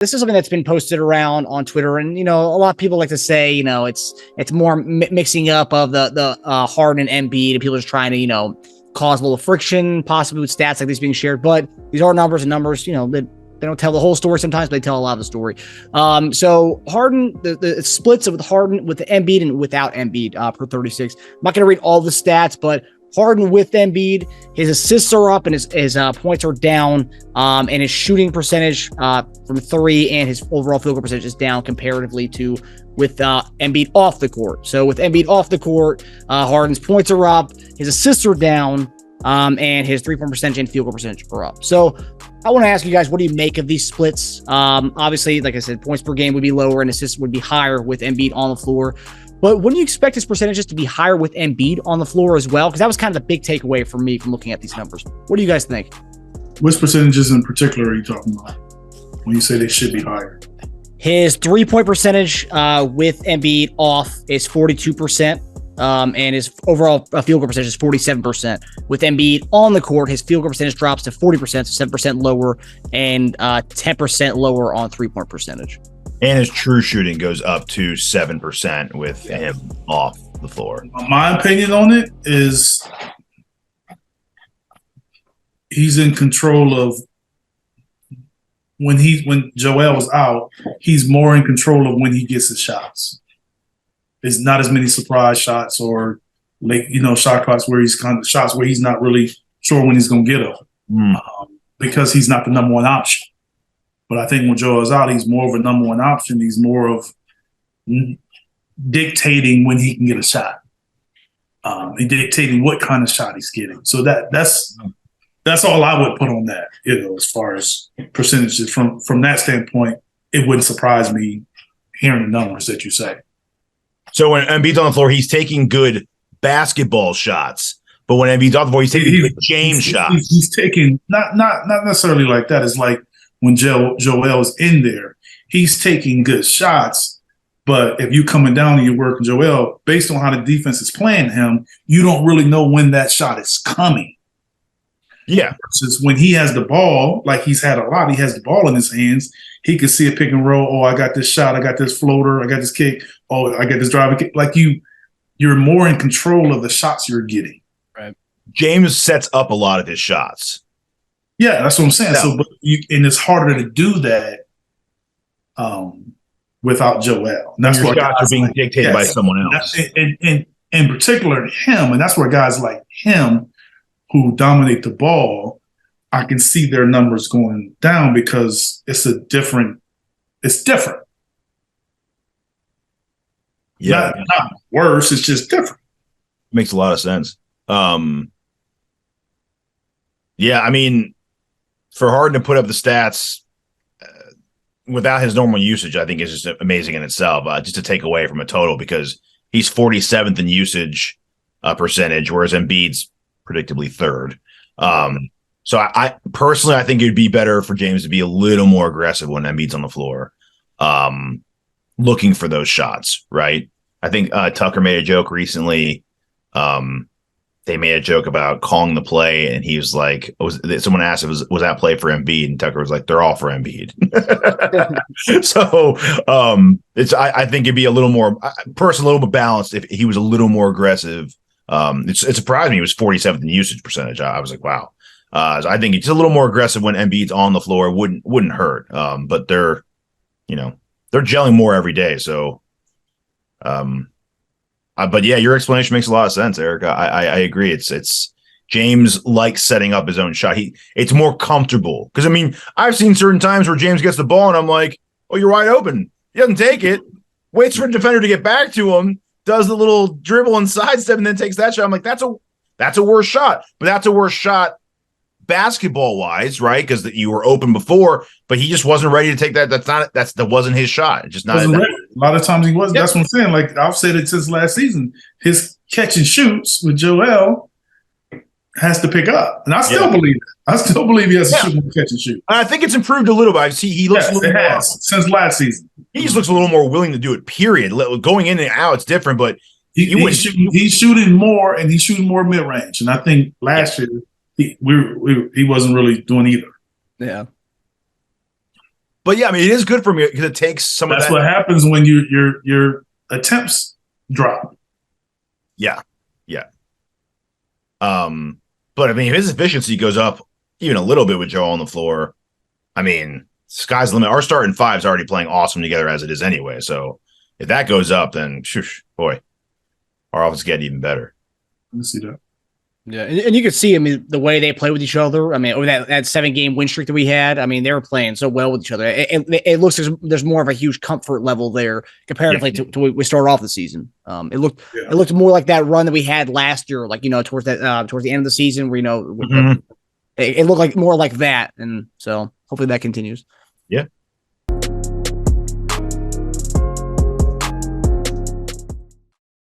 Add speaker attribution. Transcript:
Speaker 1: This is something that's been posted around on Twitter, and a lot of people like to say, it's more mixing up of the Harden and Embiid, and people are just trying to cause a little friction, possibly with stats like these being shared. But these are numbers, and numbers, they don't tell the whole story sometimes, but they tell a lot of the story. So Harden, the splits with Harden with the Embiid and without Embiid per 36. I'm not going to read all the stats, but Harden with Embiid, his assists are up and his points are down, and his shooting percentage from three and his overall field goal percentage is down comparatively to with Embiid off the court. So with Embiid off the court, Harden's points are up, his assists are down, and his 3-point percentage and field goal percentage are up. So I want to ask you guys, what do you make of these splits? Obviously, like I said, points per game would be lower and assists would be higher with Embiid on the floor. But wouldn't you expect his percentages to be higher with Embiid on the floor as well? Because that was kind of the big takeaway for me from looking at these numbers. What do you guys think?
Speaker 2: Which percentages in particular are you talking about when you say they should be higher?
Speaker 1: His 3-point percentage with Embiid off is 42%, and his overall field goal percentage is 47%. With Embiid on the court, his field goal percentage drops to 40%, so 7% lower, and 10% lower on 3-point percentage.
Speaker 3: And his true shooting goes up to 7% with him off the floor.
Speaker 2: My opinion on it is he's in control of when Joel's out, he's more in control of when he gets his shots. It's not as many surprise shots or shot clocks where he's kind of shots where he's not really sure when he's going to get them because he's not the number one option. But I think when Joel's out, he's more of a number one option. He's more of dictating when he can get a shot. And dictating what kind of shot he's getting. So that's all I would put on that, as far as percentages. From that standpoint, it wouldn't surprise me hearing the numbers that you say.
Speaker 3: So when Embiid's on the floor, he's taking good basketball shots. But when Embiid's off the floor, he's taking good game shots.
Speaker 2: He's taking not necessarily like that. It's like when Joel's in there, he's taking good shots. But if you're coming down and you're working Joel, based on how the defense is playing him, you don't really know when that shot is coming.
Speaker 3: Yeah.
Speaker 2: Versus when he has the ball, like he's had a lot, he has the ball in his hands, he can see a pick and roll. Oh, I got this shot. I got this floater. I got this kick. Oh, I got this drive. Like you're more in control of the shots you're getting.
Speaker 3: Right. James sets up a lot of his shots.
Speaker 2: Yeah, that's what I'm saying. Yeah. And it's harder to do that without Joel. And that's
Speaker 3: where shots are being dictated by someone else.
Speaker 2: And in particular, him. And that's where guys like him who dominate the ball, I can see their numbers going down because it's different.
Speaker 3: Yeah.
Speaker 2: Not worse, it's just different.
Speaker 3: Makes a lot of sense. Yeah, I mean, for Harden to put up the stats without his normal usage, I think is just amazing in itself, just to take away from a total, because he's 47th in usage percentage, whereas Embiid's predictably third. So I personally, I think it'd be better for James to be a little more aggressive when Embiid's on the floor, looking for those shots, right? I think Tucker made a joke recently. They made a joke about calling the play, and he was like, someone asked if was that play for Embiid, and Tucker was like, they're all for Embiid. So I think it'd be a little more personal, a little bit balanced if he was a little more aggressive. It surprised me he was 47th in usage percentage. I was like, wow. So I think it's a little more aggressive when Embiid's on the floor. Wouldn't hurt. But they're gelling more every day. So, but yeah, your explanation makes a lot of sense, Eric. I agree. It's James likes setting up his own shot. It's more comfortable because I've seen certain times where James gets the ball and I'm like, oh, you're wide open. He doesn't take it. Waits for a defender to get back to him. Does the little dribble and sidestep and then takes that shot. I'm like, that's a worse shot, but that's a worse shot basketball wise, right? Because you were open before, but he just wasn't ready to take that. That wasn't his shot. It's just not.
Speaker 2: A lot of times he wasn't. Yep. That's what I'm saying. Like I've said it since last season, his catch and shoots with Joel has to pick up, and I still believe it. I still believe he has to shoot more catch and shoot.
Speaker 3: And I think it's improved a little bit. I see he looks a little more
Speaker 2: since last season.
Speaker 3: He just looks a little more willing to do it. Period. Going in and out, it's different, but
Speaker 2: he's shooting more, and he's shooting more mid range. And I think last year he wasn't really doing either.
Speaker 1: Yeah.
Speaker 3: But yeah, I mean, it is good for me because it takes some
Speaker 2: That's
Speaker 3: of that.
Speaker 2: what happens when your attempts drop.
Speaker 3: Yeah. But I mean, if his efficiency goes up even a little bit with Joel on the floor, I mean, sky's the limit. Our starting five's already playing awesome together as it is anyway. So if that goes up, then shush, boy, our offense is getting even better.
Speaker 2: Let me see that.
Speaker 1: Yeah, and you could see, I mean, the way they play with each other. I mean, over that 7-game win streak that we had, I mean, they were playing so well with each other. It looks like there's more of a huge comfort level there comparatively to when we started off the season. It looked more like that run that we had last year, like, towards the end of the season where, it looked like more like that. And so hopefully that continues.
Speaker 3: Yeah.